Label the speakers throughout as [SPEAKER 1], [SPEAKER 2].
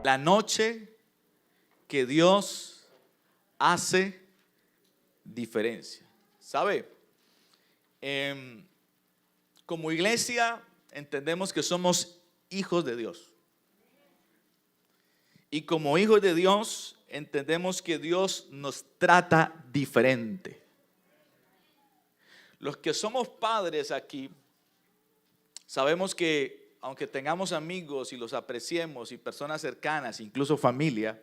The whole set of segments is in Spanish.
[SPEAKER 1] La noche que Dios hace diferencia. ¿Sabe? Como iglesia entendemos que somos hijos de Dios. Y como hijos de Dios entendemos que Dios nos trata diferente. Los que somos padres aquí sabemos que aunque tengamos amigos y los apreciemos y personas cercanas, incluso familia,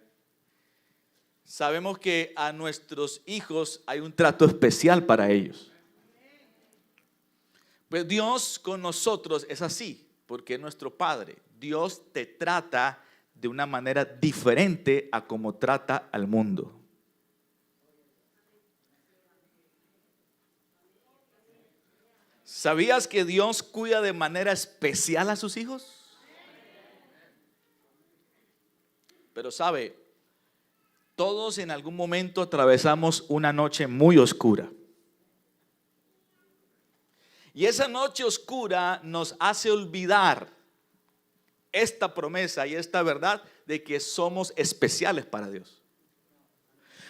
[SPEAKER 1] sabemos que a nuestros hijos hay un trato especial para ellos. Pues Dios con nosotros es así, porque es nuestro Padre. Dios te trata de una manera diferente a como trata al mundo. ¿Sabías que Dios cuida de manera especial a sus hijos? Pero sabe, todos en algún momento atravesamos una noche muy oscura. Y esa noche oscura nos hace olvidar esta promesa y esta verdad de que somos especiales para Dios.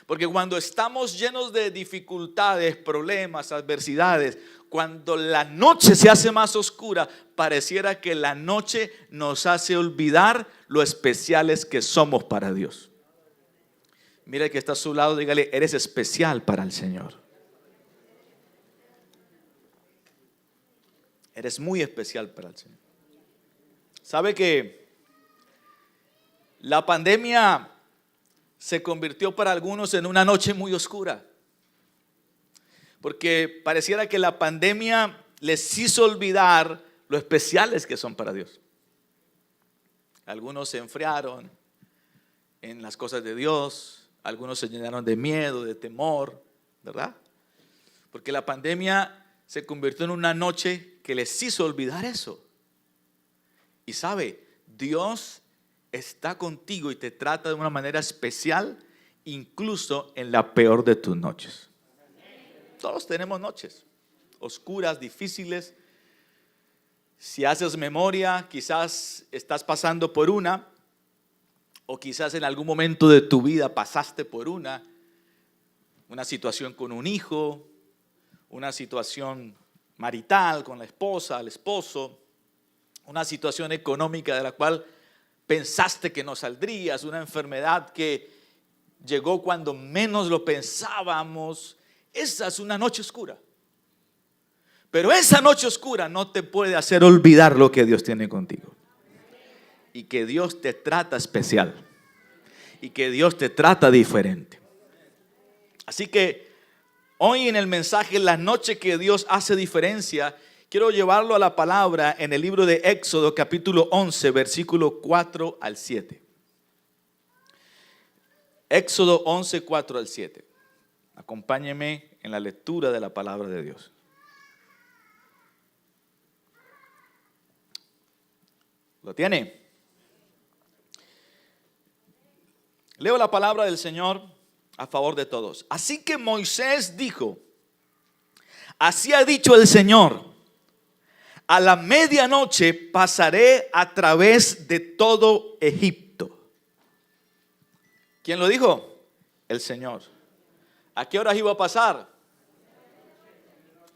[SPEAKER 1] Porque cuando estamos llenos de dificultades, problemas, adversidades, cuando la noche se hace más oscura, pareciera que la noche nos hace olvidar lo especiales que somos para Dios. Mire que está a su lado, dígale, eres especial para el Señor. Eres muy especial para el Señor. ¿Sabe que la pandemia se convirtió para algunos en una noche muy oscura? Porque pareciera que la pandemia les hizo olvidar lo especiales que son para Dios. Algunos se enfriaron en las cosas de Dios, algunos se llenaron de miedo, de temor, ¿verdad? Porque la pandemia se convirtió en una noche que les hizo olvidar eso. Y sabe, Dios está contigo y te trata de una manera especial, incluso en la peor de tus noches. Todos tenemos noches oscuras, difíciles. Si haces memoria, quizás estás pasando por una, o quizás en algún momento de tu vida pasaste por una situación con un hijo, una situación marital con la esposa, el esposo, una situación económica de la cual pensaste que no saldrías, una enfermedad que llegó cuando menos lo pensábamos. Esa es una noche oscura. Pero esa noche oscura no te puede hacer olvidar lo que Dios tiene contigo. Y que Dios te trata especial. Y que Dios te trata diferente. Así que hoy en el mensaje, la noche que Dios hace diferencia, quiero llevarlo a la palabra en el libro de Éxodo, capítulo 11, versículo 4 al 7. Éxodo 11, 4 al 7. Acompáñeme en la lectura de la palabra de Dios. ¿Lo tiene? Leo la palabra del Señor a favor de todos. Así que Moisés dijo: así ha dicho el Señor, a la medianoche pasaré a través de todo Egipto. ¿Quién lo dijo? El Señor. ¿A qué horas iba a pasar?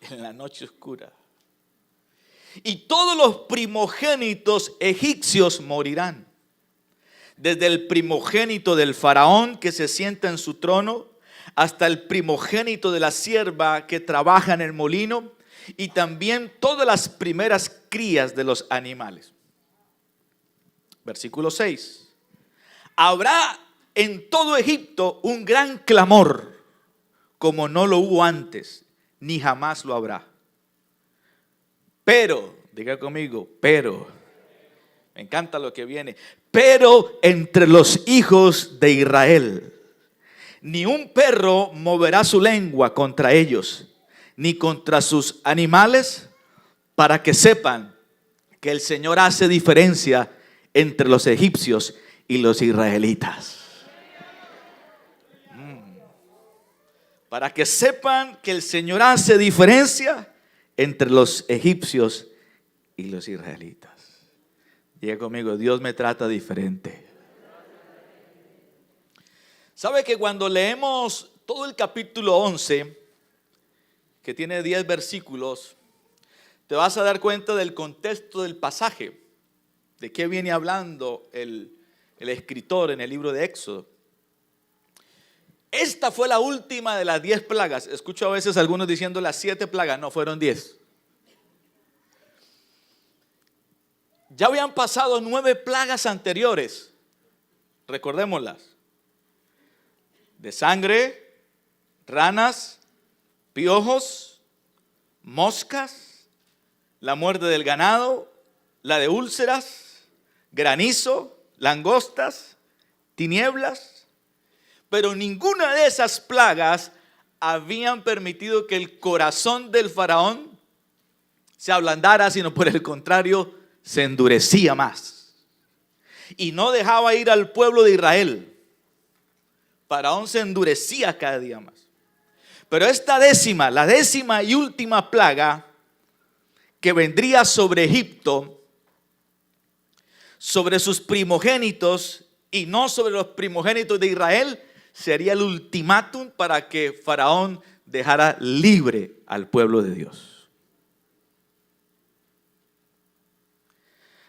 [SPEAKER 1] En la noche oscura. Y todos los primogénitos egipcios morirán. Desde el primogénito del faraón que se sienta en su trono, hasta el primogénito de la sierva que trabaja en el molino, y también todas las primeras crías de los animales. Versículo 6. Habrá en todo Egipto un gran clamor, como no lo hubo antes, ni jamás lo habrá. Pero, diga conmigo, pero, me encanta lo que viene. Pero entre los hijos de Israel, ni un perro moverá su lengua contra ellos, ni contra sus animales, para que sepan que el Señor hace diferencia entre los egipcios y los israelitas. Para que sepan que el Señor hace diferencia entre los egipcios y los israelitas. Diga conmigo, Dios me trata diferente. ¿Sabe que cuando leemos todo el capítulo 11, que tiene 10 versículos, te vas a dar cuenta del contexto del pasaje, de qué viene hablando el escritor en el libro de Éxodo? Esta fue la última de las 10 plagas. Escucho a veces algunos diciendo las 7 plagas, no, fueron 10. Ya habían pasado 9 plagas anteriores, recordémoslas: de sangre, ranas, piojos, moscas, la muerte del ganado, la de úlceras, granizo, langostas, tinieblas. Pero ninguna de esas plagas habían permitido que el corazón del faraón se ablandara, sino por el contrario, se endurecía más. Y no dejaba ir al pueblo de Israel. Faraón se endurecía cada día más. Pero esta décima, la décima y última plaga que vendría sobre Egipto, sobre sus primogénitos y no sobre los primogénitos de Israel, sería el ultimátum para que Faraón dejara libre al pueblo de Dios.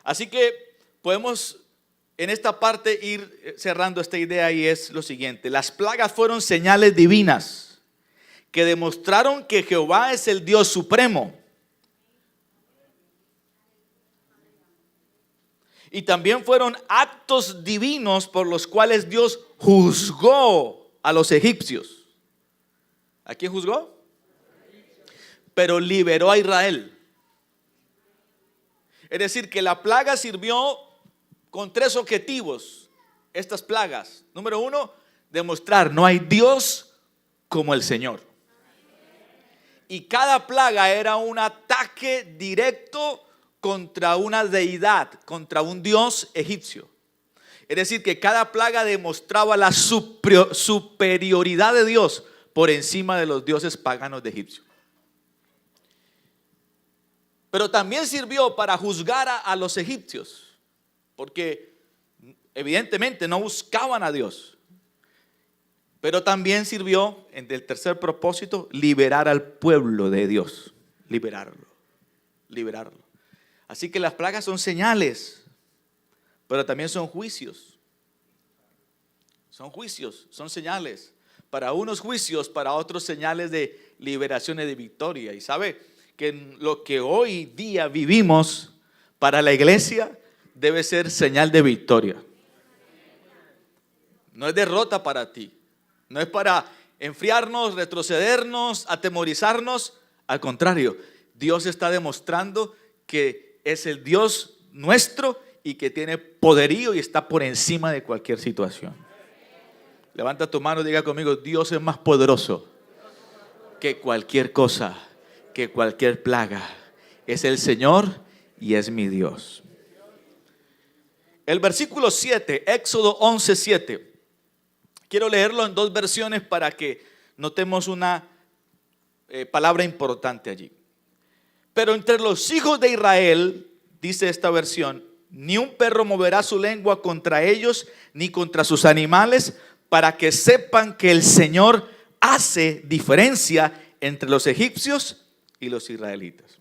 [SPEAKER 1] Así que podemos en esta parte ir cerrando esta idea, y es lo siguiente: las plagas fueron señales divinas que demostraron que Jehová es el Dios supremo. Y también fueron actos divinos por los cuales Dios juzgó a los egipcios. ¿A quién juzgó? Pero liberó a Israel. Es decir, que la plaga sirvió con 3 objetivos. Estas plagas: número 1, demostrar no hay Dios como el Señor. Y cada plaga era un ataque directo contra una deidad, contra un dios egipcio. Es decir, que cada plaga demostraba la superioridad de Dios por encima de los dioses paganos de Egipcio. Pero también sirvió para juzgar a los egipcios, porque evidentemente no buscaban a Dios. Pero también sirvió, en el tercer propósito, liberar al pueblo de Dios. Liberarlo. Así que las plagas son señales, pero también son juicios. Son señales. Para unos juicios, para otros señales de liberación y de victoria. Y sabe que lo que hoy día vivimos para la iglesia debe ser señal de victoria. No es derrota para ti. No es para enfriarnos, retrocedernos, atemorizarnos. Al contrario, Dios está demostrando que es el Dios nuestro y que tiene poderío y está por encima de cualquier situación. Levanta tu mano y diga conmigo: Dios es más poderoso que cualquier cosa, que cualquier plaga. Es el Señor y es mi Dios. El versículo 7, Éxodo 11:7. Quiero leerlo en 2 versiones para que notemos una palabra importante allí. Pero entre los hijos de Israel, dice esta versión, ni un perro moverá su lengua contra ellos, ni contra sus animales, para que sepan que el Señor hace diferencia entre los egipcios y los israelitas.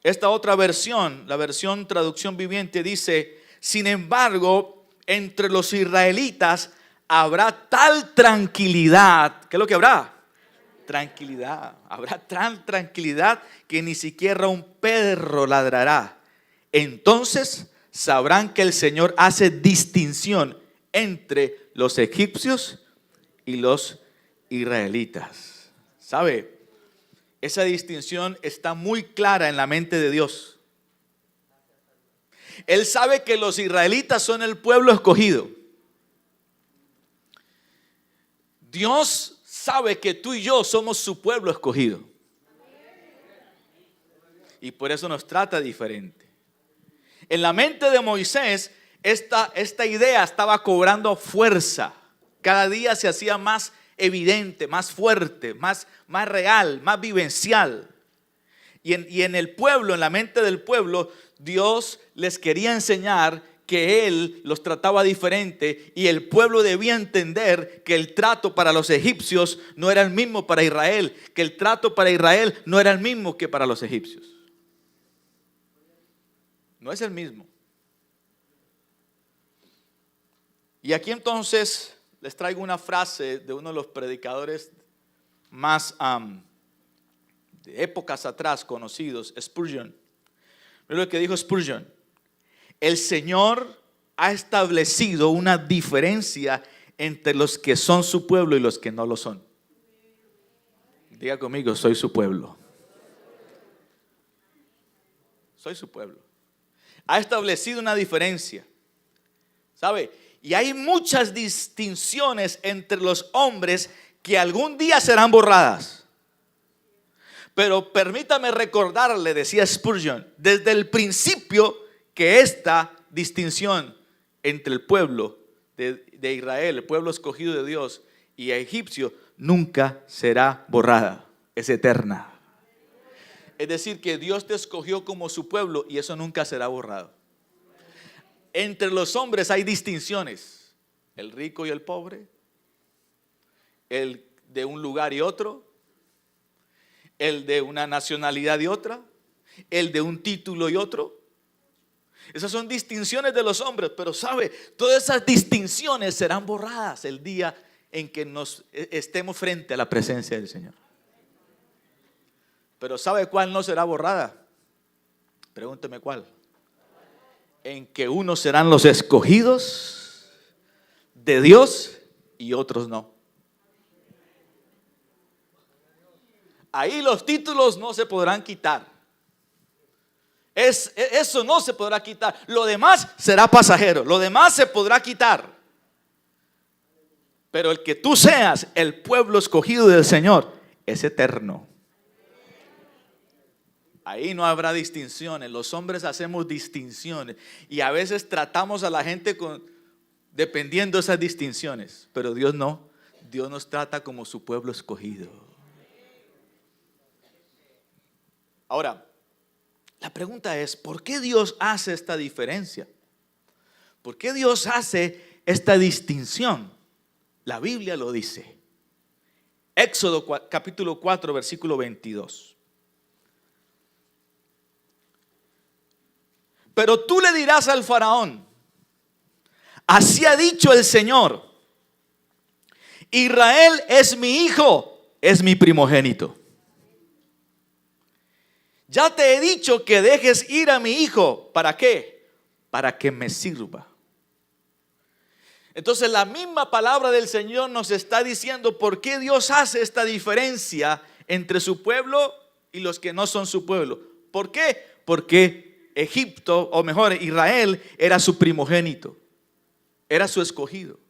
[SPEAKER 1] Esta otra versión, la versión traducción viviente, dice: sin embargo, entre los israelitas habrá tal tranquilidad. ¿Qué es lo que habrá? Tranquilidad. Habrá tal tranquilidad que ni siquiera un perro ladrará. Entonces sabrán que el Señor hace distinción entre los egipcios y los israelitas. ¿Sabe? Esa distinción está muy clara en la mente de Dios. Él sabe que los israelitas son el pueblo escogido. Dios sabe que tú y yo somos su pueblo escogido. Y por eso nos trata diferente. En la mente de Moisés, esta idea estaba cobrando fuerza. Cada día se hacía más evidente, más fuerte, más real, más vivencial. Y en el pueblo, en la mente del pueblo, Dios les quería enseñar que él los trataba diferente y el pueblo debía entender que el trato para los egipcios no era el mismo para Israel, que el trato para Israel no era el mismo que para los egipcios. No es el mismo. Y aquí entonces les traigo una frase de uno de los predicadores más de épocas atrás conocidos, Spurgeon. Mira lo que dijo Spurgeon: el Señor ha establecido una diferencia entre los que son su pueblo y los que no lo son. Diga conmigo: soy su pueblo. Soy su pueblo. Ha establecido una diferencia, ¿sabe? Y hay muchas distinciones entre los hombres que algún día serán borradas. Pero permítame recordarle, decía Spurgeon, desde el principio, que esta distinción entre el pueblo de Israel, el pueblo escogido de Dios, y egipcio, nunca será borrada. Es eterna. Es decir, que Dios te escogió como su pueblo y eso nunca será borrado. Entre los hombres hay distinciones: el rico y el pobre, el de un lugar y otro, el de una nacionalidad y otra, el de un título y otro. Esas son distinciones de los hombres, pero sabe, todas esas distinciones serán borradas el día en que nos estemos frente a la presencia del Señor. Pero ¿sabe cuál no será borrada? Pregúnteme cuál. En que unos serán los escogidos de Dios y otros no. Ahí los títulos no se podrán quitar. Eso no se podrá quitar. Lo demás será pasajero. Lo demás se podrá quitar. Pero el que tú seas el pueblo escogido del Señor es eterno. Ahí no habrá distinciones. Los hombres hacemos distinciones y a veces tratamos a la gente dependiendo de esas distinciones. Pero Dios no. Dios nos trata como su pueblo escogido. Ahora, la pregunta es: ¿por qué Dios hace esta diferencia? ¿Por qué Dios hace esta distinción? La Biblia lo dice. Éxodo capítulo 4, versículo 22. Pero tú le dirás al faraón: así ha dicho el Señor, Israel es mi hijo, es mi primogénito. Ya te he dicho que dejes ir a mi hijo. ¿Para qué? Para que me sirva. Entonces la misma palabra del Señor nos está diciendo por qué Dios hace esta diferencia entre su pueblo y los que no son su pueblo. ¿Por qué? Porque Egipto, o mejor Israel, era su primogénito, era su escogido.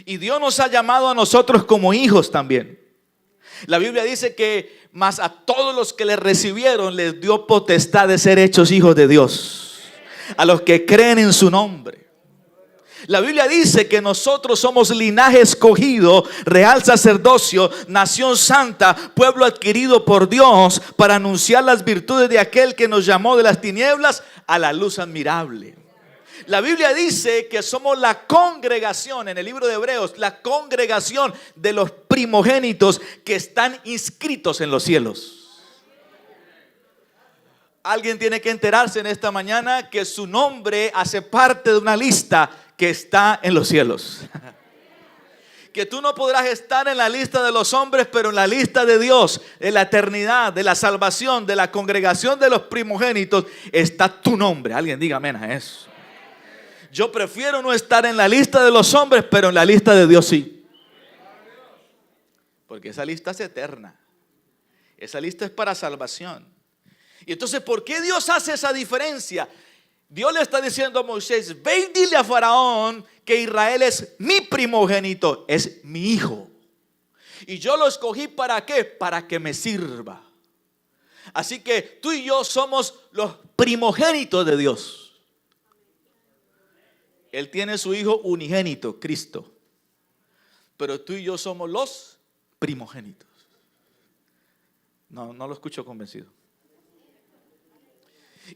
[SPEAKER 1] Y Dios nos ha llamado a nosotros como hijos también. La Biblia dice que mas a todos los que le recibieron les dio potestad de ser hechos hijos de Dios, a los que creen en su nombre. La Biblia dice que nosotros somos linaje escogido, real sacerdocio, nación santa, pueblo adquirido por Dios para anunciar las virtudes de aquel que nos llamó de las tinieblas a la luz admirable. La Biblia dice que somos la congregación, en el libro de Hebreos, la congregación de los primogénitos que están inscritos en los cielos. Alguien tiene que enterarse en esta mañana que su nombre hace parte de una lista que está en los cielos. Que tú no podrás estar en la lista de los hombres, pero en la lista de Dios, de la eternidad, de la salvación, de la congregación de los primogénitos, está tu nombre. Alguien diga amén a eso. Yo prefiero no estar en la lista de los hombres, pero en la lista de Dios sí. Porque esa lista es eterna. Esa lista es para salvación. Y entonces, ¿por qué Dios hace esa diferencia? Dios le está diciendo a Moisés: ve y dile a Faraón que Israel es mi primogénito, es mi hijo. Y yo lo escogí ¿para qué? Para que me sirva. Así que tú y yo somos los primogénitos de Dios. Él tiene su hijo unigénito, Cristo. Pero tú y yo somos los primogénitos. No lo escucho convencido.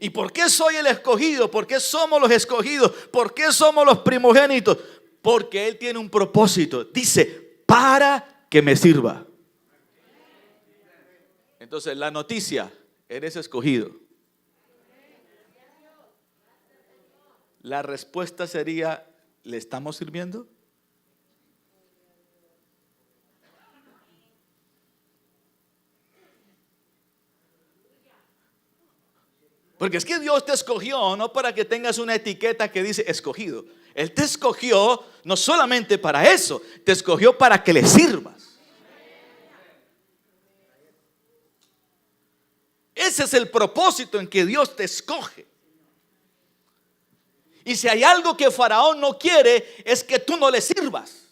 [SPEAKER 1] ¿Y por qué soy el escogido? ¿Por qué somos los escogidos? ¿Por qué somos los primogénitos? Porque Él tiene un propósito. Dice, para que me sirva. Entonces la noticia, eres escogido. La respuesta sería, ¿le estamos sirviendo? Porque es que Dios te escogió no para que tengas una etiqueta que dice escogido. Él te escogió no solamente para eso, te escogió para que le sirvas. Ese es el propósito en que Dios te escoge. Y si hay algo que Faraón no quiere, es que tú no le sirvas.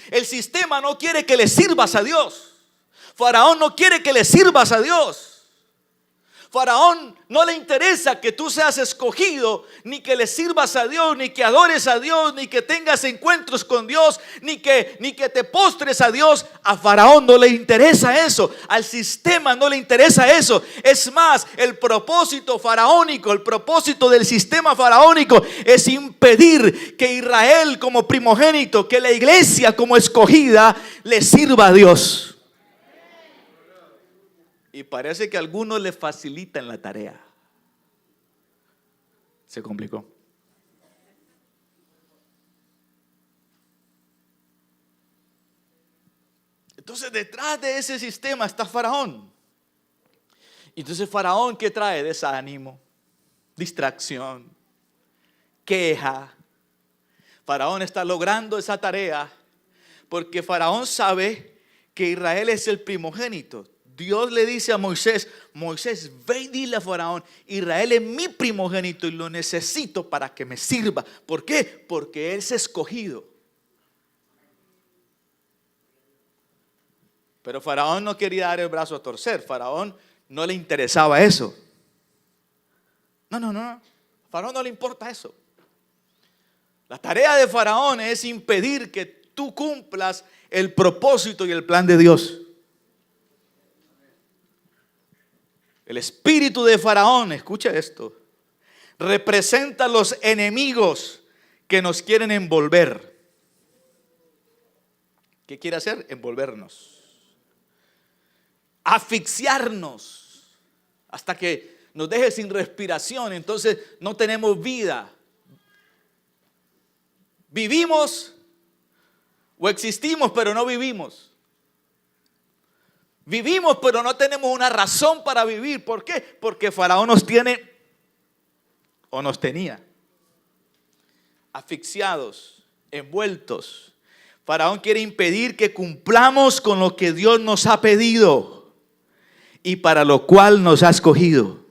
[SPEAKER 1] El sistema no quiere que le sirvas a Dios. Faraón no quiere que le sirvas a Dios. Faraón no le interesa que tú seas escogido, ni que le sirvas a Dios, ni que adores a Dios, ni que tengas encuentros con Dios, ni que te postres a Dios. A Faraón no le interesa eso, al sistema no le interesa eso. Es más, el propósito faraónico, el propósito del sistema faraónico es impedir que Israel como primogénito, que la iglesia como escogida le sirva a Dios. Y parece que a algunos le facilitan la tarea. Se complicó. Entonces detrás de ese sistema está Faraón. Entonces Faraón, ¿qué trae? Desánimo, distracción, queja. Faraón está logrando esa tarea porque Faraón sabe que Israel es el primogénito. Dios le dice a Moisés, Moisés, ve y dile a Faraón, Israel es mi primogénito y lo necesito para que me sirva. ¿Por qué? Porque él es escogido. Pero Faraón no quería dar el brazo a torcer. Faraón no le interesaba eso. No. Faraón no le importa eso. La tarea de Faraón es impedir que tú cumplas el propósito y el plan de Dios. El espíritu de Faraón, escucha esto, representa los enemigos que nos quieren envolver. ¿Qué quiere hacer? Envolvernos, asfixiarnos, hasta que nos deje sin respiración. Entonces no tenemos vida. Vivimos o existimos, pero no vivimos. Vivimos, pero no tenemos una razón para vivir. ¿Por qué? Porque Faraón nos tiene o nos tenía asfixiados, envueltos. Faraón quiere impedir que cumplamos con lo que Dios nos ha pedido y para lo cual nos ha escogido.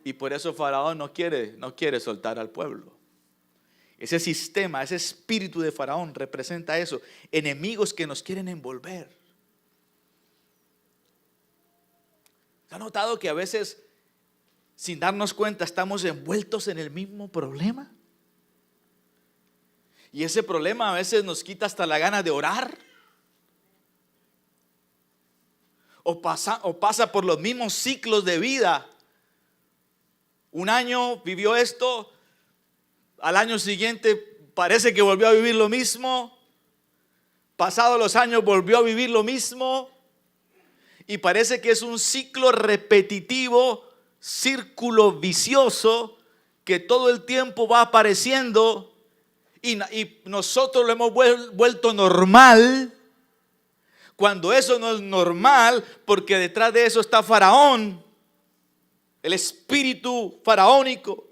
[SPEAKER 1] Y por eso Faraón no quiere soltar al pueblo. Ese sistema, ese espíritu de Faraón representa eso. Enemigos que nos quieren envolver. ¿Ha notado que a veces, sin darnos cuenta, estamos envueltos en el mismo problema? Y ese problema a veces nos quita hasta la gana de orar. O pasa por los mismos ciclos de vida. Un año vivió esto, al año siguiente parece que volvió a vivir lo mismo. Pasados los años volvió a vivir lo mismo. Y parece que es un ciclo repetitivo, círculo vicioso, que todo el tiempo va apareciendo y nosotros lo hemos vuelto normal, cuando eso no es normal, porque detrás de eso está Faraón, el espíritu faraónico,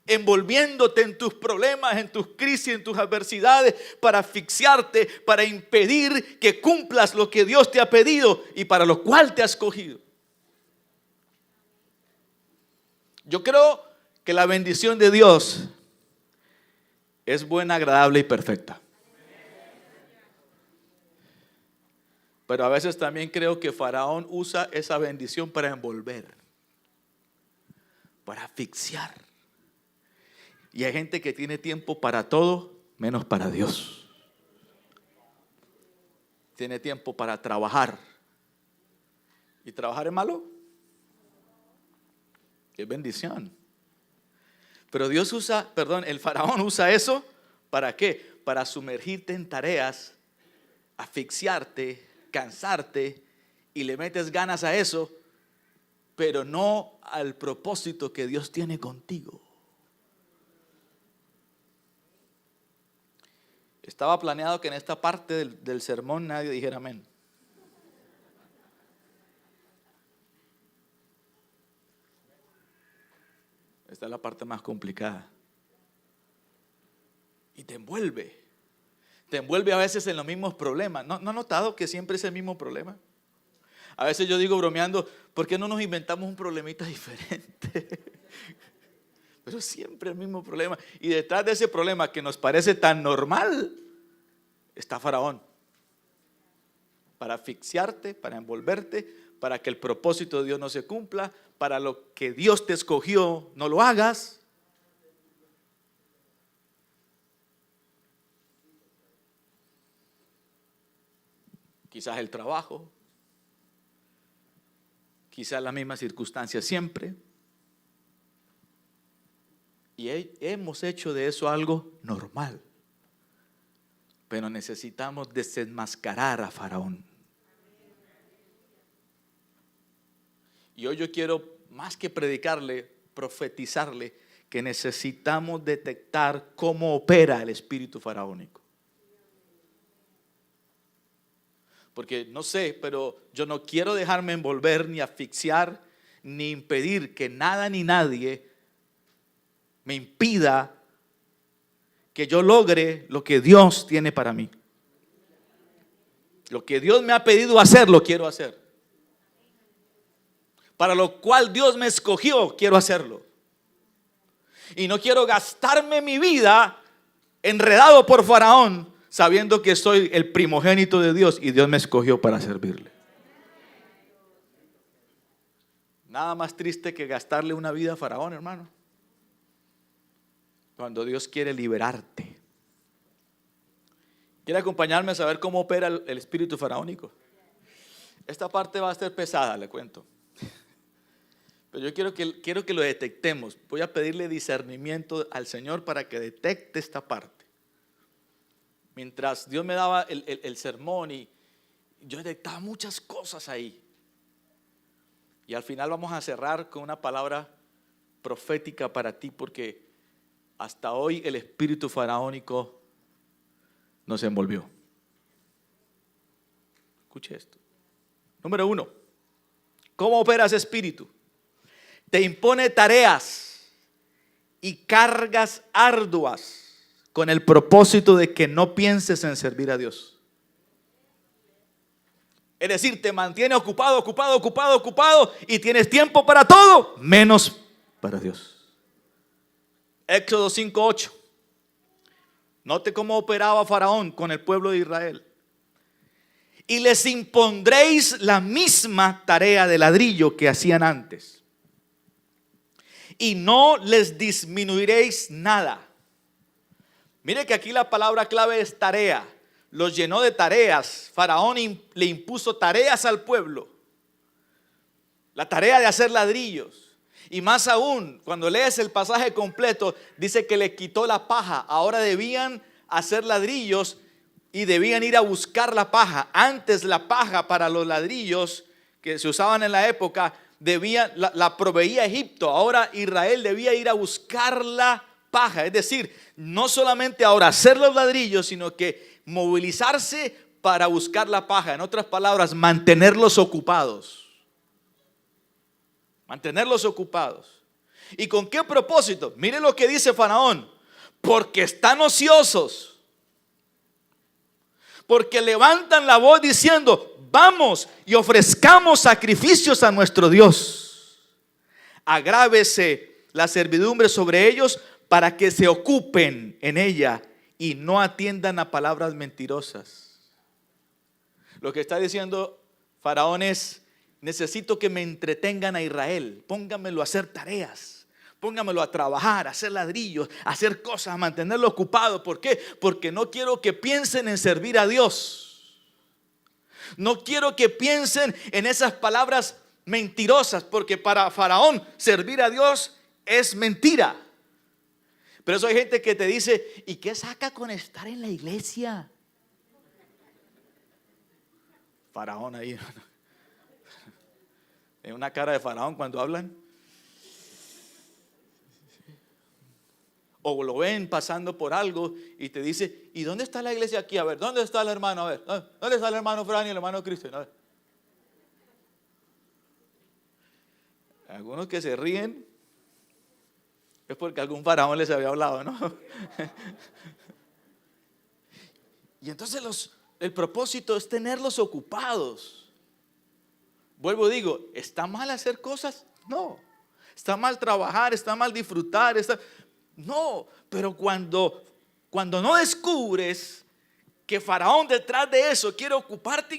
[SPEAKER 1] envolviéndote en tus problemas, en tus crisis, en tus adversidades, para asfixiarte, para impedir que cumplas lo que Dios te ha pedido y para lo cual te ha escogido. Yo creo que la bendición de Dios es buena, agradable y perfecta. Pero a veces también creo que Faraón usa esa bendición para envolver, para asfixiar. Y hay gente que tiene tiempo para todo, menos para Dios. Tiene tiempo para trabajar. ¿Y trabajar es malo? Qué bendición. Pero el faraón usa eso, ¿para qué? Para sumergirte en tareas, asfixiarte, cansarte, y le metes ganas a eso, pero no al propósito que Dios tiene contigo. Estaba planeado que en esta parte del sermón nadie dijera amén. Esta es la parte más complicada. Y te envuelve. Te envuelve a veces en los mismos problemas. ¿No ha notado que siempre es el mismo problema? A veces yo digo bromeando, ¿por qué no nos inventamos un problemita diferente? Pero siempre el mismo problema. Y detrás de ese problema que nos parece tan normal, está Faraón. Para asfixiarte, para envolverte, para que el propósito de Dios no se cumpla, para lo que Dios te escogió no lo hagas. Quizás el trabajo, quizás las mismas circunstancias siempre. Y hemos hecho de eso algo normal. Pero necesitamos desenmascarar a Faraón. Y hoy yo quiero, más que predicarle, profetizarle, que necesitamos detectar cómo opera el espíritu faraónico. Porque no sé, pero yo no quiero dejarme envolver, ni asfixiar, ni impedir que nada ni nadie me impida que yo logre lo que Dios tiene para mí. Lo que Dios me ha pedido hacer, lo quiero hacer. Para lo cual Dios me escogió, quiero hacerlo. Y no quiero gastarme mi vida enredado por Faraón, sabiendo que soy el primogénito de Dios y Dios me escogió para servirle. Nada más triste que gastarle una vida a Faraón, hermano. Cuando Dios quiere liberarte. ¿Quiere acompañarme a saber cómo opera el espíritu faraónico? Esta parte va a ser pesada, le cuento. Pero yo quiero que lo detectemos. Voy a pedirle discernimiento al Señor para que detecte esta parte. Mientras Dios me daba el sermón y yo detectaba muchas cosas ahí. Y al final vamos a cerrar con una palabra profética para ti, porque hasta hoy el espíritu faraónico nos envolvió. Escuche esto. Número 1. ¿Cómo opera ese espíritu? Te impone tareas y cargas arduas con el propósito de que no pienses en servir a Dios. Es decir, te mantiene ocupado y tienes tiempo para todo, menos para Dios. Éxodo 5:8. Note cómo operaba Faraón con el pueblo de Israel. Y les impondréis la misma tarea de ladrillo que hacían antes, y no les disminuiréis nada. Mire que aquí la palabra clave es tarea. Los llenó de tareas. Faraón le impuso tareas al pueblo. La tarea de hacer ladrillos. Y más aún, cuando lees el pasaje completo, dice que le quitó la paja. Ahora debían hacer ladrillos y debían ir a buscar la paja. Antes la paja para los ladrillos que se usaban en la época la proveía Egipto. Ahora Israel debía ir a buscar la paja. Es decir, no solamente ahora hacer los ladrillos, sino que movilizarse para buscar la paja. En otras palabras, mantenerlos ocupados. Mantenerlos ocupados. ¿Y con qué propósito? Mire lo que dice Faraón. Porque están ociosos. Porque levantan la voz diciendo: vamos y ofrezcamos sacrificios a nuestro Dios. Agrávese la servidumbre sobre ellos para que se ocupen en ella y no atiendan a palabras mentirosas. Lo que está diciendo Faraón es: necesito que me entretengan a Israel. Póngamelo a hacer tareas. Póngamelo a trabajar, a hacer ladrillos, a hacer cosas, a mantenerlo ocupado. ¿Por qué? Porque no quiero que piensen en servir a Dios. No quiero que piensen en esas palabras mentirosas, porque para Faraón servir a Dios es mentira. Pero eso hay gente que te dice, ¿y qué saca con estar en la iglesia? Faraón ahí. En una cara de Faraón cuando hablan. O lo ven pasando por algo y te dice, ¿y dónde está la iglesia aquí? A ver, ¿dónde está el hermano? A ver, ¿dónde está el hermano Fran y el hermano Cristian? A ver. Algunos que se ríen es porque algún faraón les había hablado, ¿no? Y entonces el propósito es tenerlos ocupados. Vuelvo, digo, ¿está mal hacer cosas? No. ¿Está mal trabajar? ¿Está mal disfrutar? No, pero cuando no descubres que Faraón detrás de eso quiere ocuparte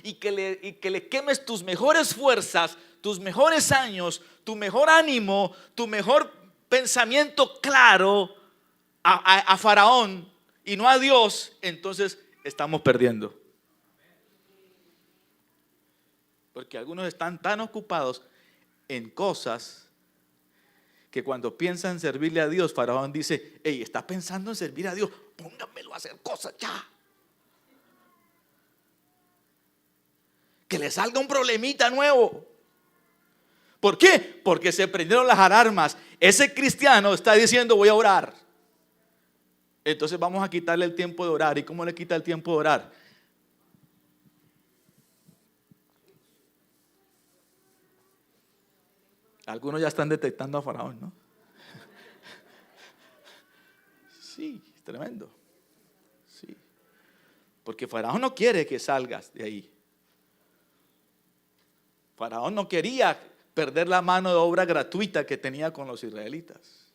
[SPEAKER 1] y que le quemes tus mejores fuerzas, tus mejores años, tu mejor ánimo, tu mejor pensamiento claro a Faraón y no a Dios, entonces estamos perdiendo. Porque algunos están tan ocupados en cosas que cuando piensan servirle a Dios, Faraón dice, hey, está pensando en servir a Dios, pónganmelo a hacer cosas ya. Que le salga un problemita nuevo. ¿Por qué? Porque se prendieron las alarmas. Ese cristiano está diciendo, voy a orar. Entonces vamos a quitarle el tiempo de orar. ¿Y cómo le quita el tiempo de orar? Algunos ya están detectando a Faraón, ¿no? Sí, es tremendo. Sí. Porque Faraón no quiere que salgas de ahí. Faraón no quería perder la mano de obra gratuita que tenía con los israelitas.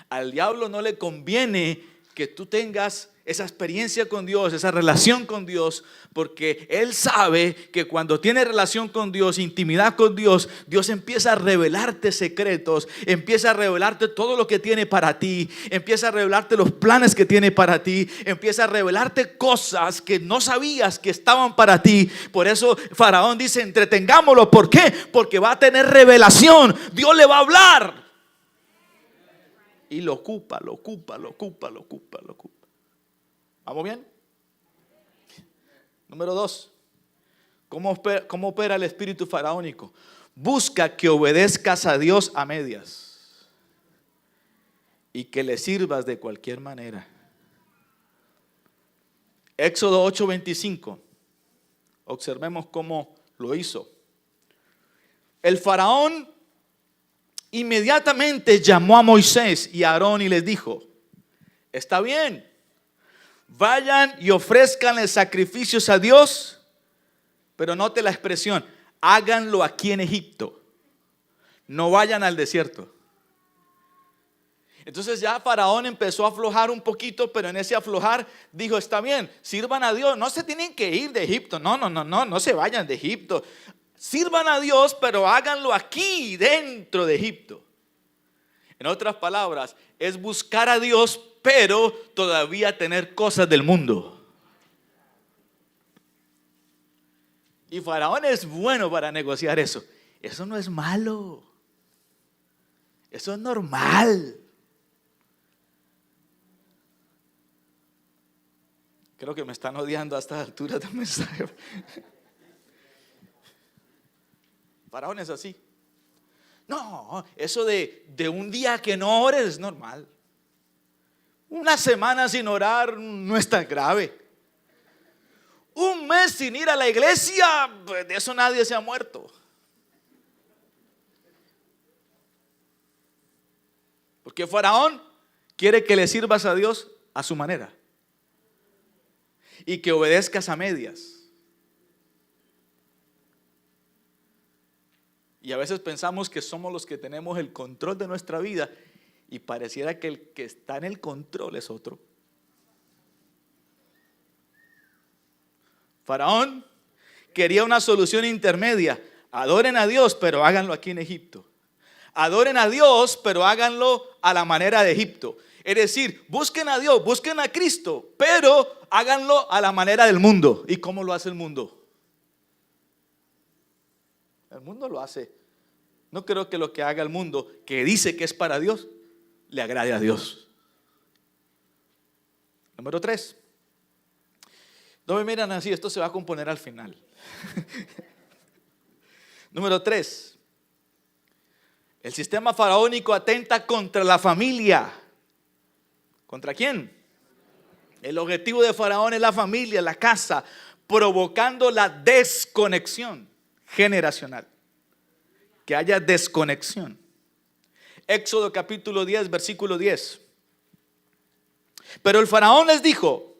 [SPEAKER 1] Al diablo no le conviene que tú tengas esa experiencia con Dios, esa relación con Dios, porque Él sabe que cuando tienes relación con Dios, intimidad con Dios, Dios empieza a revelarte secretos, empieza a revelarte todo lo que tiene para ti, empieza a revelarte los planes que tiene para ti, empieza a revelarte cosas que no sabías que estaban para ti. Por eso Faraón dice, entretengámoslo. ¿Por qué? Porque va a tener revelación, Dios le va a hablar. Y lo ocupa. ¿Vamos bien? Número 2. ¿Cómo opera el espíritu faraónico? Busca que obedezcas a Dios a medias y que le sirvas de cualquier manera. Éxodo 8:25. Observemos cómo lo hizo. El faraón inmediatamente llamó a Moisés y a Aarón y les dijo, está bien, vayan y ofrezcanle sacrificios a Dios, pero note la expresión, háganlo aquí en Egipto, no vayan al desierto. Entonces ya Faraón empezó a aflojar un poquito, pero en ese aflojar dijo, está bien, sirvan a Dios, no se tienen que ir de Egipto, no se vayan de Egipto. Sirvan a Dios, pero háganlo aquí dentro de Egipto. En otras palabras, es buscar a Dios, pero todavía tener cosas del mundo. Y Faraón es bueno para negociar eso. Eso no es malo. Eso es normal. Creo que me están odiando a esta altura del mensaje. Faraón es así. No, eso de un día que no ores es normal. Una semana sin orar no es tan grave. Un mes sin ir a la iglesia, pues de eso nadie se ha muerto. Porque Faraón quiere que le sirvas a Dios a su manera y que obedezcas a medias. Y a veces pensamos que somos los que tenemos el control de nuestra vida y pareciera que el que está en el control es otro. Faraón quería una solución intermedia. Adoren a Dios, pero háganlo aquí en Egipto. Adoren a Dios, pero háganlo a la manera de Egipto. Es decir, busquen a Dios, busquen a Cristo, pero háganlo a la manera del mundo. ¿Y cómo lo hace el mundo? El mundo lo hace. No creo que lo que haga el mundo, que dice que es para Dios, le agrade a Dios. Número 3. No me miran así, esto se va a componer al final. Número 3. El sistema faraónico atenta contra la familia. ¿Contra quién? El objetivo de Faraón es la familia, la casa, provocando la desconexión generacional. Que haya desconexión. Éxodo capítulo 10, versículo 10. Pero el faraón les dijo: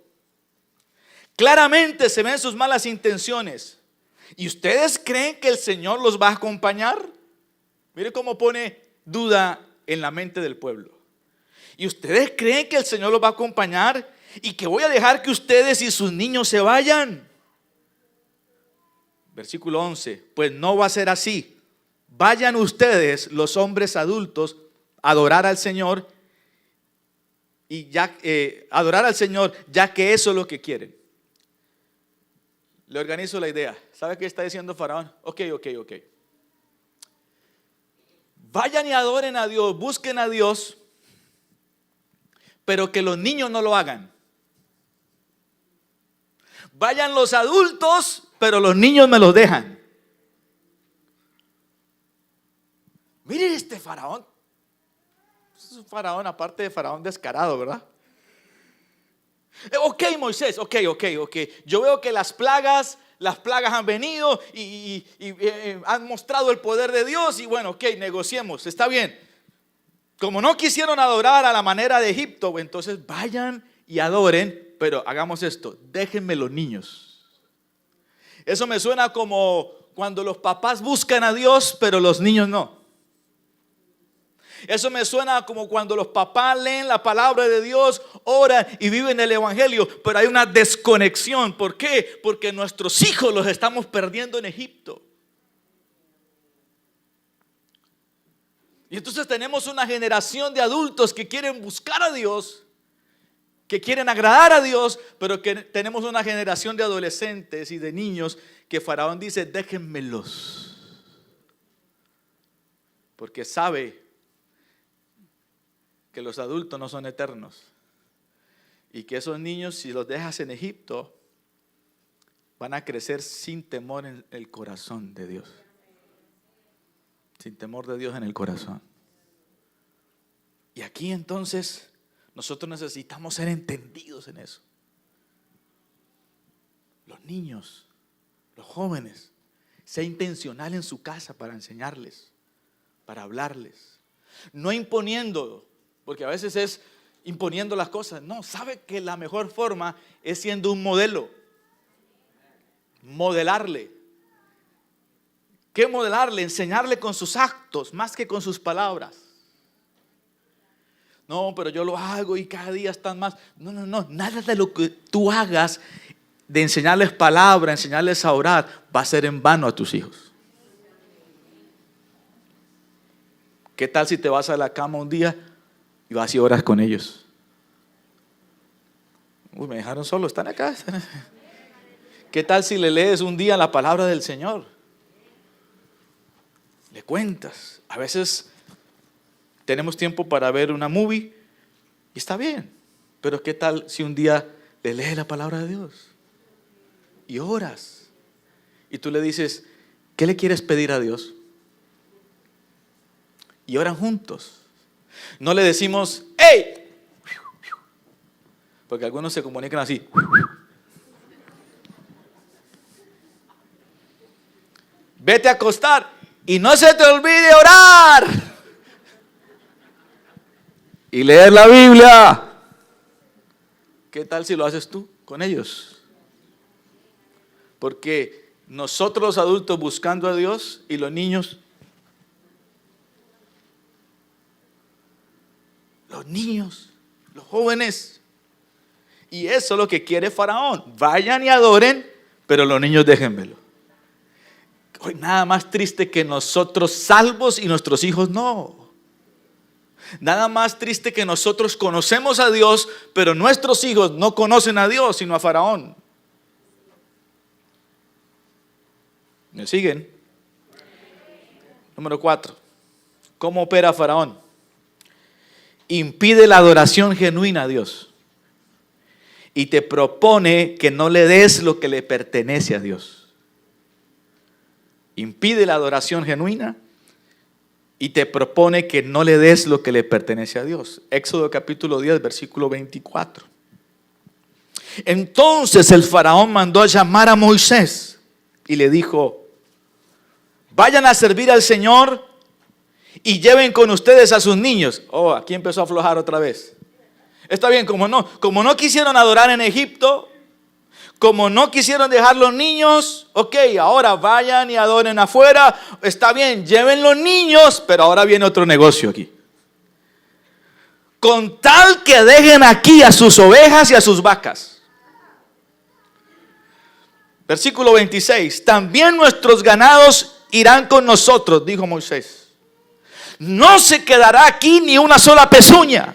[SPEAKER 1] claramente se ven sus malas intenciones. ¿Y ustedes creen que el Señor los va a acompañar? Mire cómo pone duda en la mente del pueblo. ¿Y ustedes creen que el Señor los va a acompañar y que voy a dejar que ustedes y sus niños se vayan? Versículo 11. Pues no va a ser así. Vayan ustedes, los hombres adultos, a adorar al Señor y adorar al Señor, ya que eso es lo que quieren. Le organizo la idea. ¿Sabe qué está diciendo Faraón? Ok. Vayan y adoren a Dios, busquen a Dios, pero que los niños no lo hagan. Vayan los adultos, pero los niños me los dejan. Miren este faraón. Es un faraón, aparte de faraón descarado, ¿verdad? Ok, Moisés, ok. Yo veo que las plagas han venido y han mostrado el poder de Dios. Y bueno, ok, negociemos, está bien. Como no quisieron adorar a la manera de Egipto, entonces vayan y adoren, pero hagamos esto, déjenme los niños. Eso me suena como cuando los papás buscan a Dios, pero los niños no. Eso me suena como cuando los papás leen la palabra de Dios, oran y viven el evangelio, pero hay una desconexión. ¿Por qué? Porque nuestros hijos los estamos perdiendo en Egipto. Y entonces tenemos una generación de adultos que quieren buscar a Dios, que quieren agradar a Dios, pero que tenemos una generación de adolescentes y de niños que Faraón dice: déjenmelos, porque sabe que los adultos no son eternos y que esos niños, si los dejas en Egipto, van a crecer sin temor en el corazón de Dios, sin temor de Dios en el corazón. Y aquí entonces nosotros necesitamos ser entendidos en eso. Los niños, los jóvenes, sea intencional en su casa para enseñarles, para hablarles, no imponiendo. Porque a veces es imponiendo las cosas. No, sabe que la mejor forma es siendo un modelo. Modelarle. ¿Qué modelarle? Enseñarle con sus actos más que con sus palabras. No, pero yo lo hago y cada día están más. No. Nada de lo que tú hagas de enseñarles palabra, enseñarles a orar, va a ser en vano a tus hijos. ¿Qué tal si te vas a la cama un día y vas y oras con ellos? Uy, me dejaron solo, están acá. ¿Qué tal si le lees un día la palabra del Señor? Le cuentas. A veces tenemos tiempo para ver una movie y está bien. Pero ¿qué tal si un día le lees la palabra de Dios y oras? Y tú le dices: ¿qué le quieres pedir a Dios? Y oran juntos. No le decimos: ¡hey! Porque algunos se comunican así. Vete a acostar y no se te olvide orar y leer la Biblia. ¿Qué tal si lo haces tú con ellos? Porque nosotros los adultos buscando a Dios y los niños, los jóvenes. Y eso es lo que quiere Faraón. Vayan y adoren, pero los niños déjenmelo. Hoy nada más triste que nosotros salvos y nuestros hijos no. Nada más triste que nosotros conocemos a Dios, pero nuestros hijos no conocen a Dios, sino a Faraón. ¿Me siguen? Número 4. ¿Cómo opera Faraón? Impide la adoración genuina a Dios. Y te propone que no le des lo que le pertenece a Dios. Impide la adoración genuina y te propone que no le des lo que le pertenece a Dios. Éxodo capítulo 10, versículo 24. Entonces el faraón mandó a llamar a Moisés y le dijo: vayan a servir al Señor y lleven con ustedes a sus niños. Oh, aquí empezó a aflojar otra vez. Está bien, como no quisieron adorar en Egipto, como no quisieron dejar los niños, ok, ahora vayan y adoren afuera. Está bien, lleven los niños, pero ahora viene otro negocio aquí. Con tal que dejen aquí a sus ovejas y a sus vacas. Versículo 26. También nuestros ganados irán con nosotros, dijo Moisés. No se quedará aquí ni una sola pezuña.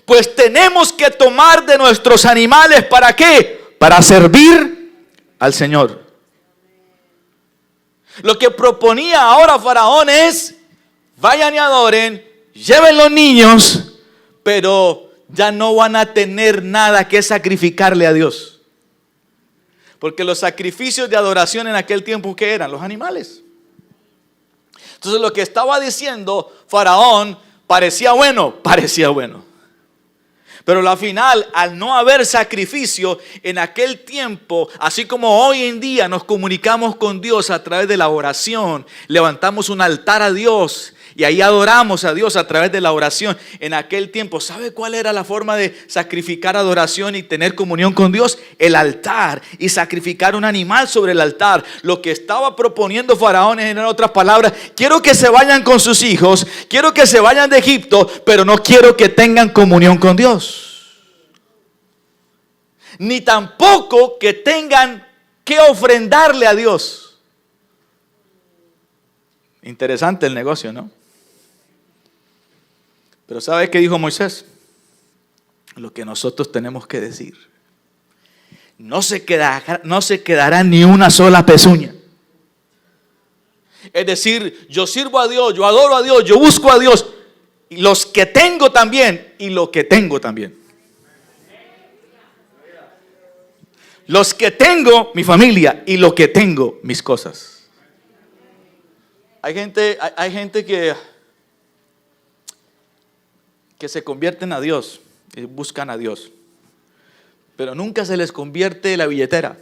[SPEAKER 1] Pues tenemos que tomar de nuestros animales, ¿para qué? Para servir al Señor. Lo que proponía ahora Faraón es: vayan y adoren, lleven los niños, pero ya no van a tener nada que sacrificarle a Dios. Porque los sacrificios de adoración en aquel tiempo, ¿qué eran? Los animales. Entonces lo que estaba diciendo Faraón parecía bueno. Pero al final, al no haber sacrificio en aquel tiempo, así como hoy en día nos comunicamos con Dios a través de la oración, levantamos un altar a Dios y ahí adoramos a Dios a través de la oración. En aquel tiempo, ¿sabe cuál era la forma de sacrificar adoración y tener comunión con Dios? El altar, y sacrificar un animal sobre el altar. Lo que estaba proponiendo Faraón, en otras palabras: quiero que se vayan con sus hijos, quiero que se vayan de Egipto, pero no quiero que tengan comunión con Dios. Ni tampoco que tengan que ofrendarle a Dios. Interesante el negocio, ¿no? Pero ¿sabe qué dijo Moisés? Lo que nosotros tenemos que decir. No se quedará ni una sola pezuña. Es decir, yo sirvo a Dios, yo adoro a Dios, yo busco a Dios. Y los que tengo también, y lo que tengo también. Los que tengo, mi familia, y lo que tengo, mis cosas. Hay gente que se convierten a Dios y buscan a Dios, pero nunca se les convierte la billetera.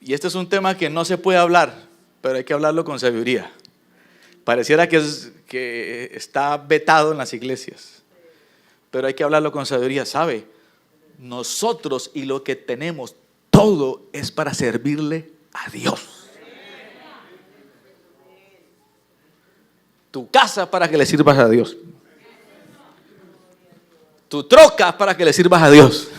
[SPEAKER 1] Y este es un tema que no se puede hablar, pero hay que hablarlo con sabiduría. Pareciera que está vetado en las iglesias, pero hay que hablarlo con sabiduría. ¿Sabe? Nosotros y lo que tenemos, todo es para servirle a Dios. Tu casa para que le sirvas a Dios. Tu troca para que le sirvas a Dios.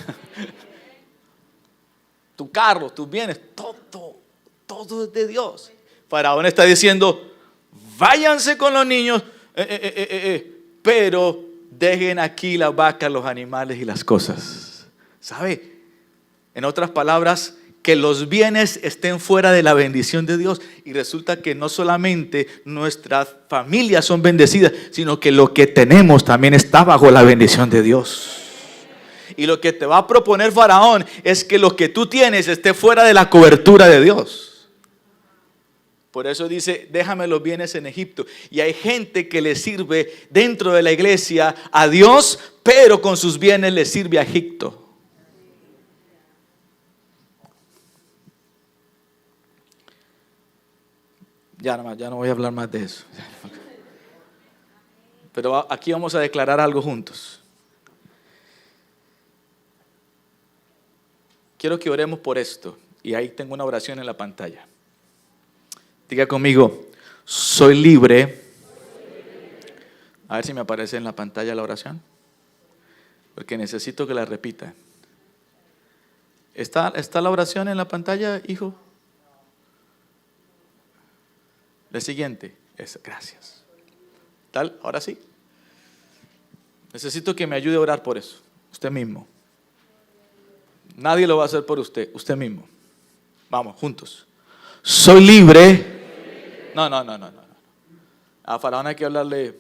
[SPEAKER 1] Tu carro, tus bienes, todo es de Dios. Faraón está diciendo: váyanse con los niños, pero dejen aquí las vacas, los animales y las cosas. ¿Sabe? En otras palabras, que los bienes estén fuera de la bendición de Dios. Y resulta que no solamente nuestras familias son bendecidas, sino que lo que tenemos también está bajo la bendición de Dios. Y lo que te va a proponer Faraón es que lo que tú tienes esté fuera de la cobertura de Dios. Por eso dice: déjame los bienes en Egipto. Y hay gente que le sirve dentro de la iglesia a Dios, pero con sus bienes le sirve a Egipto. Ya no voy a hablar más de eso. Pero aquí vamos a declarar algo juntos. Quiero que oremos por esto. Y ahí tengo una oración en la pantalla. Diga conmigo: soy libre. A ver si me aparece en la pantalla la oración, porque necesito que la repita. ¿Está la oración en la pantalla, hijo? La siguiente es: gracias. ¿Tal? Ahora sí. Necesito que me ayude a orar por eso. Usted mismo. Nadie lo va a hacer por usted. Usted mismo. Vamos, juntos. soy libre. No. A Faraón hay que hablarle.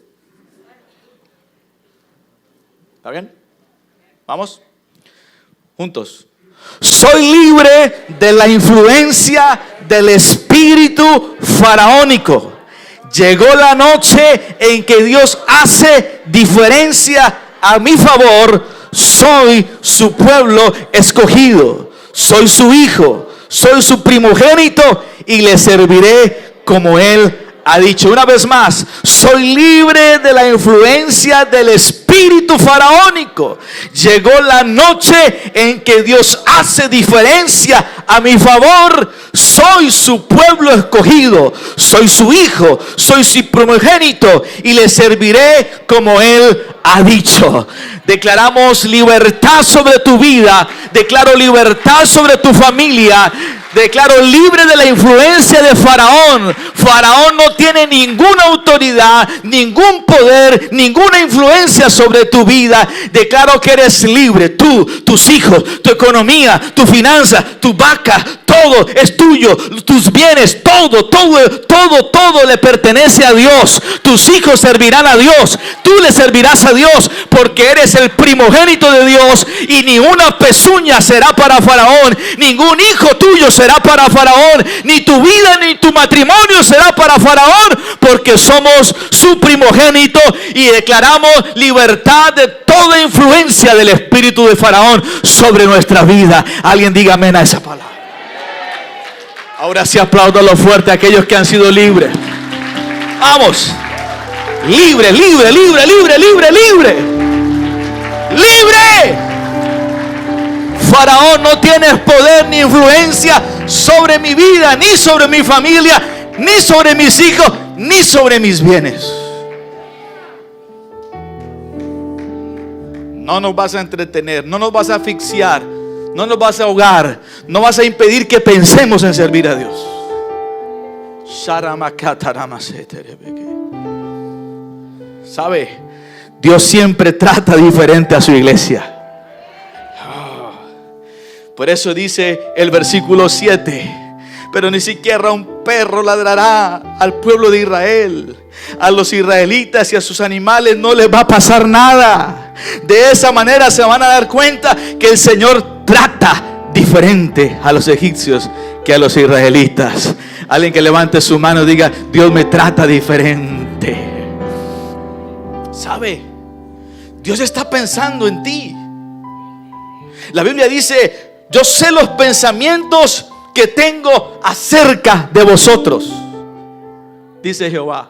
[SPEAKER 1] ¿Está bien? Vamos. Juntos. Soy libre de la influencia del espíritu faraónico. Llegó la noche en que Dios hace diferencia a mi favor. Soy su pueblo escogido. Soy su hijo. Soy su primogénito y le serviré como Él ha dicho. Una vez más, soy libre de la influencia del espíritu faraónico. Llegó la noche en que Dios hace diferencia a mi favor. Soy su pueblo escogido, soy su hijo, soy su primogénito y le serviré como Él ha dicho. Declaramos libertad sobre tu vida. Declaro libertad sobre tu familia. Declaro libre de la influencia de Faraón. Faraón no tiene ninguna autoridad, ningún poder, ninguna influencia sobre tu vida. Declaro que eres libre. Tú, tus hijos, tu economía, tu finanza, tu vaca, todo es tuyo. Tus bienes, todo le pertenece a Dios. Tus hijos servirán a Dios. Tú le servirás a Dios porque eres el primogénito de Dios y ni una pezuña será para Faraón. Ningún hijo tuyo será para Faraón, ni tu vida ni tu matrimonio será para Faraón, porque somos su primogénito y declaramos libertad de toda influencia del espíritu de Faraón sobre nuestra vida. Alguien diga amén a esa palabra. Ahora sí apláudalo fuerte a aquellos que han sido libres. Vamos. Libre. Faraón, no tienes poder ni influencia sobre mi vida, ni sobre mi familia, ni sobre mis hijos, ni sobre mis bienes. No nos vas a entretener, no nos vas a asfixiar, no nos vas a ahogar, no vas a impedir que pensemos en servir a Dios. ¿Sabe? Dios siempre trata diferente a su iglesia. Por eso dice el versículo 7: pero ni siquiera un perro ladrará al pueblo de Israel. A los israelitas y a sus animales no les va a pasar nada. De esa manera se van a dar cuenta que el Señor trata diferente a los egipcios que a los israelitas. Alguien que levante su mano y diga: Dios me trata diferente. ¿Sabe? Dios está pensando en ti. La Biblia dice: yo sé los pensamientos que tengo acerca de vosotros, dice Jehová.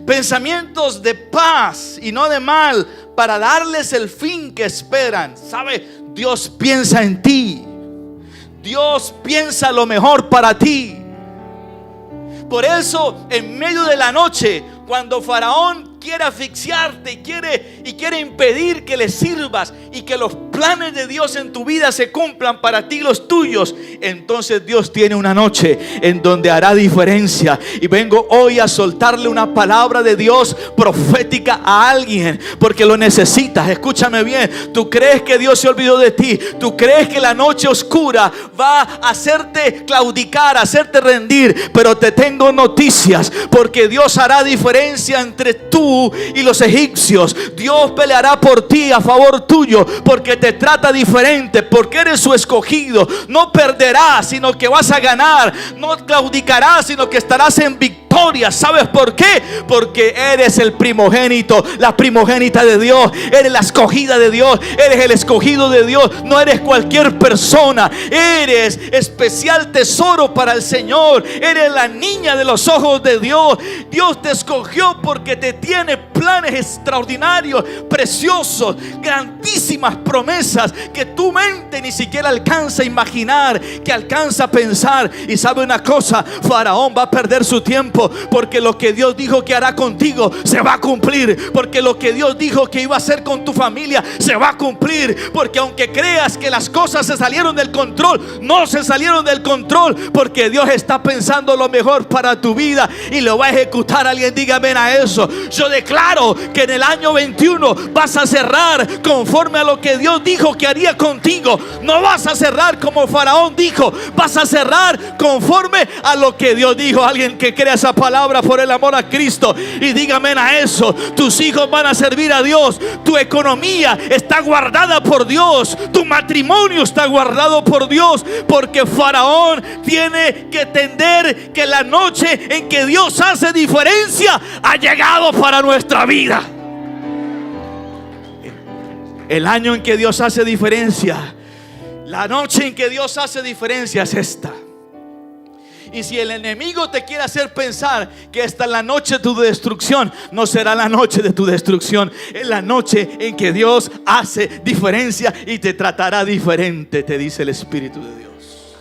[SPEAKER 1] Pensamientos de paz y no de mal, para darles el fin que esperan. ¿Sabe? Dios piensa en ti. Dios piensa lo mejor para ti. Por eso, en medio de la noche, cuando Faraón quiere asfixiarte y quiere impedir que le sirvas y que los planes de Dios en tu vida se cumplan para ti y los tuyos, entonces Dios tiene una noche en donde hará diferencia. Y vengo hoy a soltarle una palabra de Dios profética a alguien, porque lo necesitas. Escúchame bien. Tú crees que Dios se olvidó de ti. Tú crees que la noche oscura va a hacerte claudicar, a hacerte rendir, pero te tengo noticias, porque Dios hará diferencia entre tú y los egipcios. Dios peleará por ti, a favor tuyo, porque te trata diferente, porque eres su escogido. No perderás, sino que vas a ganar. No claudicarás, sino que estarás en victoria. ¿Sabes por qué? Porque eres el primogénito, la primogénita de Dios. Eres la escogida de Dios, eres el escogido de Dios. No eres cualquier persona, eres especial tesoro para el Señor. Eres la niña de los ojos de Dios. Dios te escogió porque te tiene planes extraordinarios, preciosos, grandísimas promesas que tu mente ni siquiera alcanza a imaginar, que alcanza a pensar. Y sabe una cosa: Faraón va a perder su tiempo. tiempo, porque lo que Dios dijo que hará contigo se va a cumplir, porque lo que Dios dijo que iba a hacer con tu familia se va a cumplir, porque aunque creas que las cosas se salieron del control, no se salieron del control, porque Dios está pensando lo mejor para tu vida y lo va a ejecutar. Alguien diga amén a eso. Yo declaro que en el año 21 vas a cerrar conforme a lo que Dios dijo que haría contigo. No vas a cerrar como Faraón dijo, vas a cerrar conforme a lo que Dios dijo. Alguien que crea esa palabra por el amor a Cristo y diga amén a eso. Tus hijos van a servir a Dios, tu economía está guardada por Dios, tu matrimonio está guardado por Dios, porque Faraón tiene que entender que la noche en que Dios hace diferencia ha llegado para nuestra vida. El año en que Dios hace diferencia, la noche en que Dios hace diferencia es esta. Y si el enemigo te quiere hacer pensar que esta es la noche de tu destrucción, no será la noche de tu destrucción. Es la noche en que Dios hace diferencia y te tratará diferente, te dice el Espíritu de Dios.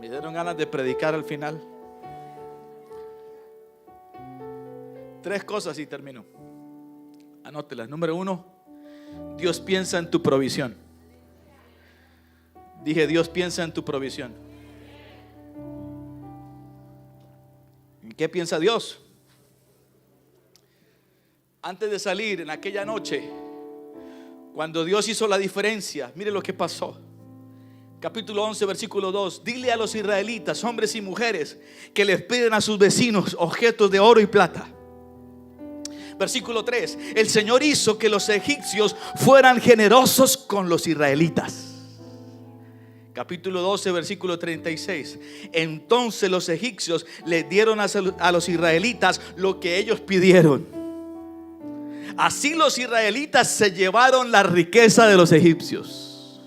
[SPEAKER 1] Me dieron ganas de predicar al final. 3 cosas y termino. Anótelas. Número 1, Dios piensa en tu provisión. Dije, Dios piensa en tu provisión. ¿En qué piensa Dios? Antes de salir en aquella noche, cuando Dios hizo la diferencia, mire lo que pasó. Capítulo 11, versículo 2. Dile a los israelitas, hombres y mujeres, que les piden a sus vecinos objetos de oro y plata. Versículo 3. El Señor hizo que los egipcios fueran generosos con los israelitas. Capítulo 12, versículo 36. Entonces los egipcios les dieron a los israelitas lo que ellos pidieron. Así los israelitas se llevaron la riqueza de los egipcios.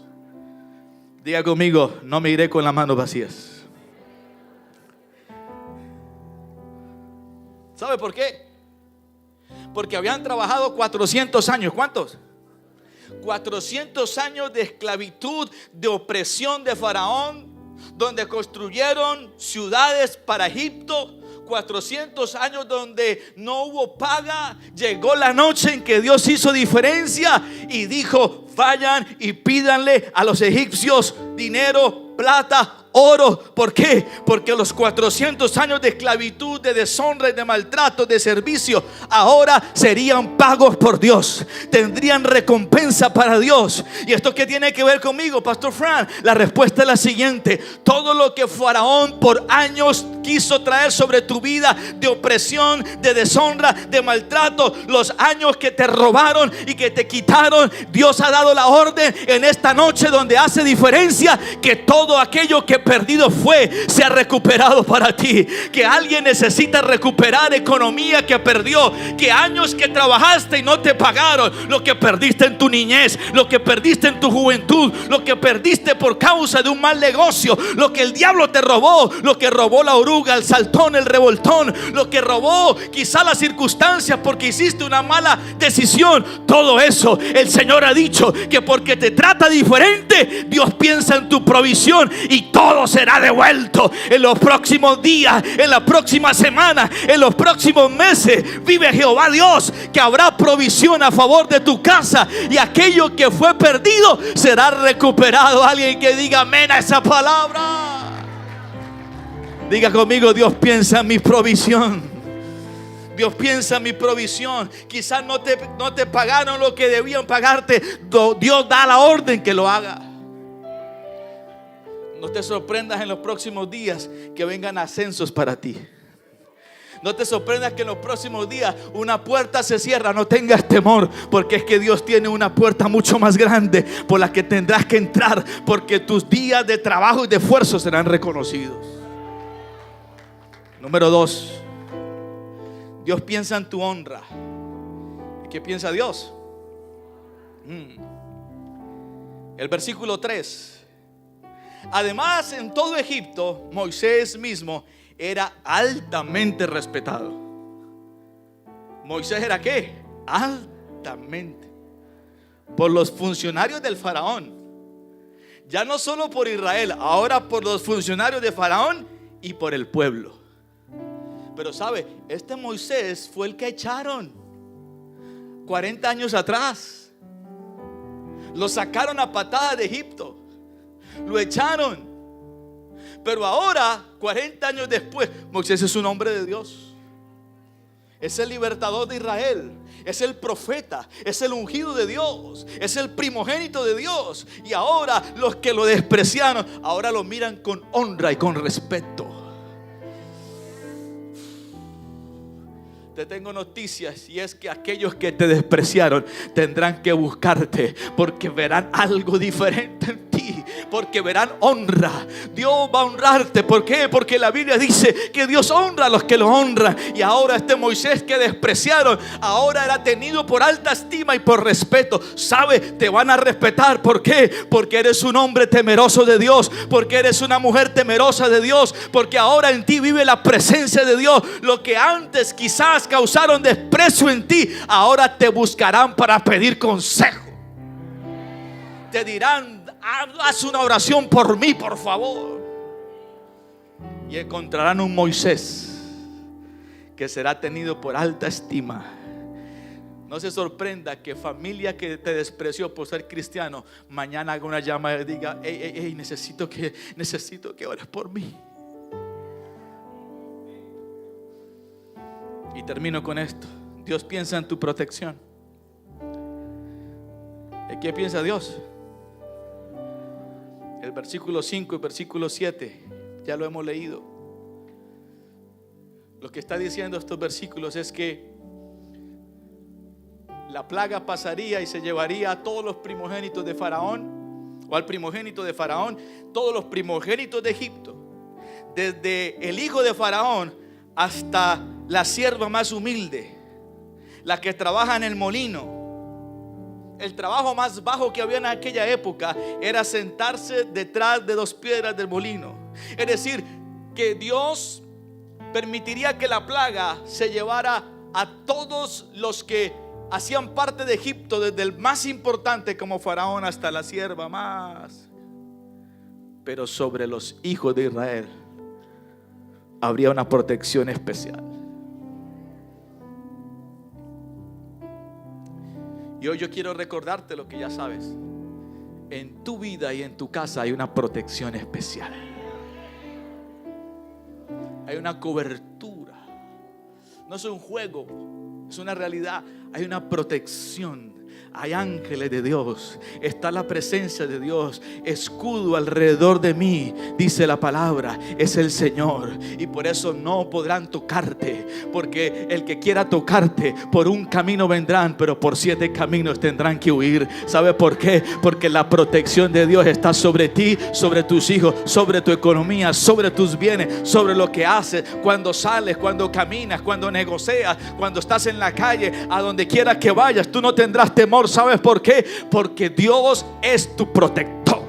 [SPEAKER 1] Diga conmigo, no me iré con las manos vacías. ¿Sabe por qué? Porque habían trabajado 400 años. ¿Cuántos? 400 años de esclavitud, de opresión de Faraón, donde construyeron ciudades para Egipto. 400 años donde no hubo paga. Llegó la noche en que Dios hizo diferencia y dijo: vayan y pídanle a los egipcios dinero, plata, oro. ¿Por qué? Porque los 400 años de esclavitud, de deshonra y de maltrato, de servicio, ahora serían pagos por Dios. Tendrían recompensa para Dios. ¿Y esto qué tiene que ver conmigo, Pastor Fran? La respuesta es la siguiente: todo lo que Faraón por años quiso traer sobre tu vida, de opresión, de deshonra, de maltrato, los años que te robaron y que te quitaron, Dios ha dado la orden en esta noche donde hace diferencia, que todo aquello que perdido fue, se ha recuperado para ti. Que alguien necesita recuperar economía que perdió, que años que trabajaste y no te pagaron, lo que perdiste en tu niñez, lo que perdiste en tu juventud, lo que perdiste por causa de un mal negocio, lo que el diablo te robó, lo que robó la oruga, el saltón, el revoltón, lo que robó quizá las circunstancias porque hiciste una mala decisión. Todo eso el Señor ha dicho que porque te trata diferente, Dios piensa en tu provisión y todo será devuelto en los próximos días, en la próxima semana, en los próximos meses. Vive Jehová Dios, que habrá provisión a favor de tu casa y aquello que fue perdido será recuperado. Alguien que diga amén a esa palabra. Diga conmigo: Dios piensa en mi provisión. Dios piensa en mi provisión. Quizás no te pagaron lo que debían pagarte. Dios da la orden que lo haga. No te sorprendas en los próximos días que vengan ascensos para ti. No te sorprendas que en los próximos días una puerta se cierra. No tengas temor, porque es que Dios tiene una puerta mucho más grande por la que tendrás que entrar, porque tus días de trabajo y de esfuerzo serán reconocidos. Número 2. Dios piensa en tu honra. ¿Qué piensa Dios? El versículo 3. Además, en todo Egipto, Moisés mismo era altamente respetado. ¿Moisés era qué? Altamente. Por los funcionarios del faraón. Ya no solo por Israel, ahora por los funcionarios de Faraón y por el pueblo. Pero sabe, este Moisés fue el que echaron 40 años atrás. Lo sacaron a patada de Egipto, lo echaron. Pero ahora, 40 años después, Moisés es un hombre de Dios. Es el libertador de Israel, es el profeta, es el ungido de Dios, es el primogénito de Dios. Y ahora los que lo despreciaron, ahora lo miran con honra y con respeto. Te tengo noticias, y es que aquellos que te despreciaron tendrán que buscarte, porque verán algo diferente en ti, porque verán honra. Dios va a honrarte. ¿Por qué? Porque la Biblia dice que Dios honra a los que lo honran. Y ahora este Moisés que despreciaron, ahora era tenido por alta estima y por respeto. ¿Sabe? Te van a respetar. ¿Por qué? Porque eres un hombre temeroso de Dios, porque eres una mujer temerosa de Dios, porque ahora en ti vive la presencia de Dios. Lo que antes quizás causaron desprecio en ti, ahora te buscarán para pedir consejo. Te dirán: haz una oración por mí, por favor. Y encontrarán un Moisés que será tenido por alta estima. No se sorprenda que familia que te despreció por ser cristiano, mañana haga una llamada y diga: hey, necesito que ores por mí. Y termino con esto. Dios piensa en tu protección. ¿En qué piensa Dios? El versículo 5 y versículo 7 ya lo hemos leído. Lo que está diciendo estos versículos es que la plaga pasaría y se llevaría a todos los primogénitos de Faraón, o al primogénito de Faraón, todos los primogénitos de Egipto, desde el hijo de Faraón hasta la sierva más humilde, la que trabaja en el molino. El trabajo más bajo que había en aquella época era sentarse detrás de 2 piedras del molino. Es decir, que Dios permitiría que la plaga se llevara a todos los que hacían parte de Egipto, desde el más importante como Faraón hasta la sierva más. Pero sobre los hijos de Israel habría una protección especial. Y hoy yo quiero recordarte lo que ya sabes. En tu vida y en tu casa hay una protección especial. Hay una cobertura. No es un juego, es una realidad. Hay una protección. Hay ángeles de Dios, está la presencia de Dios, escudo alrededor de mí, dice la palabra, es el Señor. Y por eso no podrán tocarte, porque el que quiera tocarte, por un camino vendrán, pero por 7 caminos tendrán que huir. ¿Sabe por qué? Porque la protección de Dios está sobre ti, sobre tus hijos, sobre tu economía, sobre tus bienes, sobre lo que haces, cuando sales, cuando caminas, cuando negocias, cuando estás en la calle, a donde quiera que vayas, tú no tendrás temor. ¿Sabes por qué? Porque Dios es tu protector.